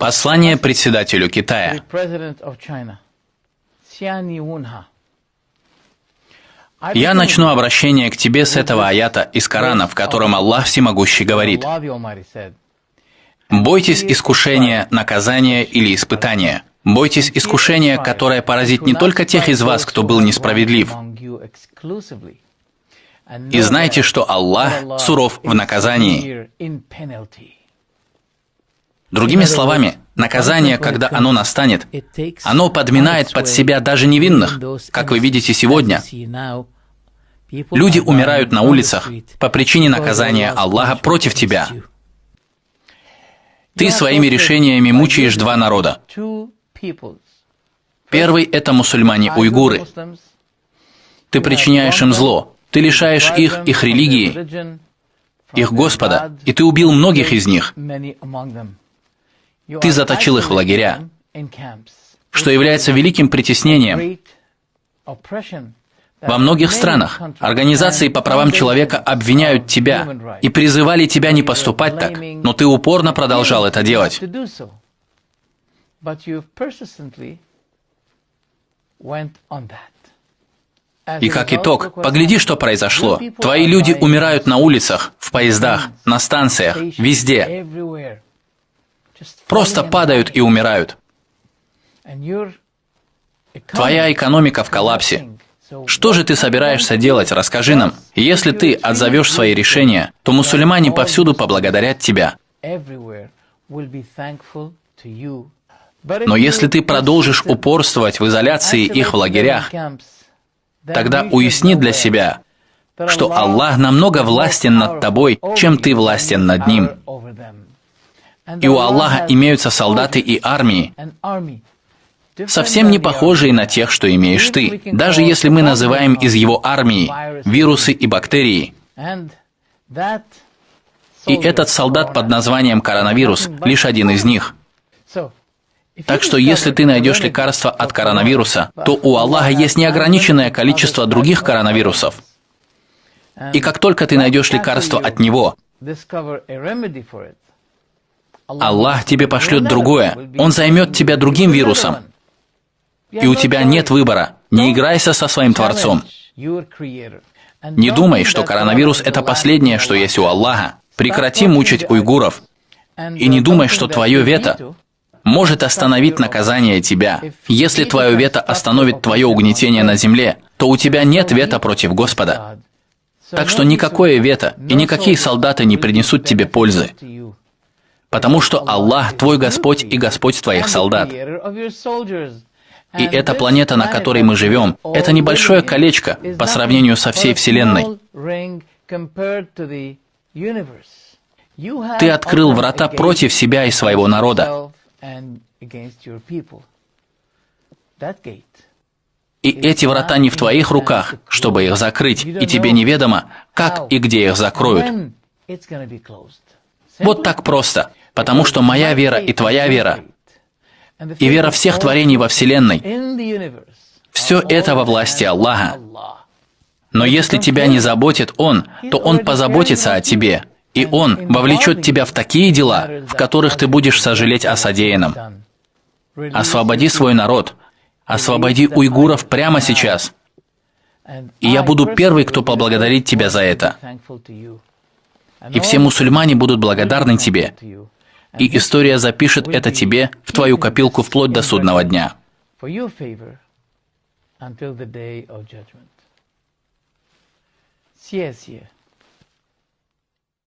Послание председателю Китая. Я начну обращение к тебе с этого аята из Корана, в котором Аллах Всемогущий говорит: «Бойтесь искушения, наказания или испытания. Бойтесь искушения, которое поразит не только тех из вас, кто был несправедлив. И знайте, что Аллах суров в наказании». Другими словами, наказание, когда оно настанет, оно подминает под себя даже невинных, как вы видите сегодня. Люди умирают на улицах по причине наказания Аллаха против тебя. Ты своими решениями мучаешь два народа. Первый — это мусульмане-уйгуры. Ты причиняешь им зло, ты лишаешь их религии, их Господа, и ты убил многих из них. Ты заточил их в лагеря, что является великим притеснением. Во многих странах организации по правам человека обвиняют тебя и призывали тебя не поступать так, но ты упорно продолжал это делать. И как итог, погляди, что произошло. Твои люди умирают на улицах, в поездах, на станциях, везде. Просто падают и умирают. Твоя экономика в коллапсе. Что же ты собираешься делать, расскажи нам. Если ты отзовешь свои решения, то мусульмане повсюду поблагодарят тебя. Но если ты продолжишь упорствовать в изоляции их в лагерях, тогда уясни для себя, что Аллах намного властен над тобой, чем ты властен над Ним. И у Аллаха имеются солдаты и армии, совсем не похожие на тех, что имеешь ты, даже если мы называем из его армии вирусы и бактерии. И этот солдат под названием коронавирус лишь один из них. Так что если ты найдешь лекарство от коронавируса, то у Аллаха есть неограниченное количество других коронавирусов. И как только ты найдешь лекарство от него, Аллах тебе пошлет другое. Он займет тебя другим вирусом. И у тебя нет выбора. Не играйся со своим Творцом. Не думай, что коронавирус — это последнее, что есть у Аллаха. Прекрати мучить уйгуров. И не думай, что твое вето может остановить наказание тебя. Если твое вето остановит твое угнетение на земле, то у тебя нет вето против Господа. Так что никакое вето и никакие солдаты не принесут тебе пользы. Потому что Аллах твой Господь и Господь твоих солдат. И эта планета, на которой мы живем, это небольшое колечко по сравнению со всей Вселенной. Ты открыл врата против себя и своего народа. И эти врата не в твоих руках, чтобы их закрыть, и тебе неведомо, как и где их закроют. Вот так просто, потому что моя вера и твоя вера, и вера всех творений во Вселенной, все это во власти Аллаха. Но если тебя не заботит Он, то Он позаботится о тебе, и Он вовлечет тебя в такие дела, в которых ты будешь сожалеть о содеянном. Освободи свой народ, освободи уйгуров прямо сейчас, и я буду первый, кто поблагодарит тебя за это. И все мусульмане будут благодарны тебе. И история запишет это тебе в твою копилку вплоть до судного дня.